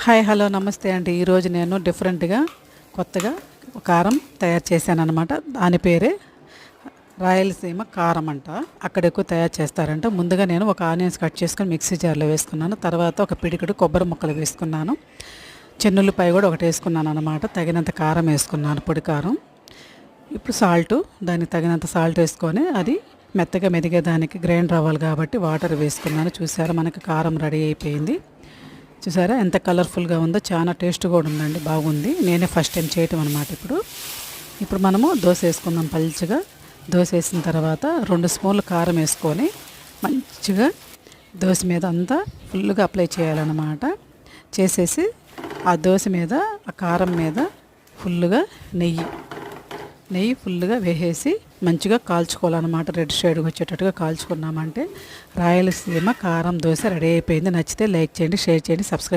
Hi hello నమస్తే అండి. ఈరోజు నేను డిఫరెంట్గా కొత్తగా కారం తయారు చేశాను అనమాట. దాని పేరే రాయలసీమ కారం అంట. అక్కడ ఎక్కువ తయారు చేస్తారంట. ముందుగా నేను ఒక ఆనియన్స్ కట్ చేసుకొని మిక్సీ జార్లో వేసుకున్నాను. తర్వాత ఒక పిడికెడు కొబ్బరి ముక్కలు వేసుకున్నాను. చెన్నుల్లిపాయ కూడా ఒకటి వేసుకున్నాను అనమాట. తగినంత కారం వేసుకున్నాను, పొడి కారం. ఇప్పుడు దానికి తగినంత సాల్ట్ వేసుకొని అది మెత్తగా మెదిగేదానికి గ్రైండర్ అవ్వాలి కాబట్టి వాటర్ వేసుకున్నాను. చూసారా, మనకి కారం రెడీ అయిపోయింది. చూసారా ఎంత కలర్ఫుల్గా ఉందో, చాలా టేస్ట్ కూడా ఉందండి, బాగుంది. నేనే ఫస్ట్ టైం చేయటం అనమాట. ఇప్పుడు మనము దోశ వేసుకుందాం. పల్చగా దోశ వేసిన తర్వాత 2 స్పూన్లు కారం వేసుకొని మంచిగా దోశ మీద అంతా ఫుల్గా అప్లై చేయాలన్నమాట. చేసేసి ఆ దోశ మీద, ఆ కారం మీద ఫుల్గా నెయ్యి ఫుల్గా వేసేసి మంచిగా కాల్చుకోవాలన్నమాట. రెడ్ షేడ్ వచ్చేటట్టుగా కాల్చుకున్నామంటే రాయలసీమ కారం దోశ రెడీ అయిపోయింది. నచ్చితే లైక్ చేయండి, షేర్ చేయండి, సబ్స్క్రైబ్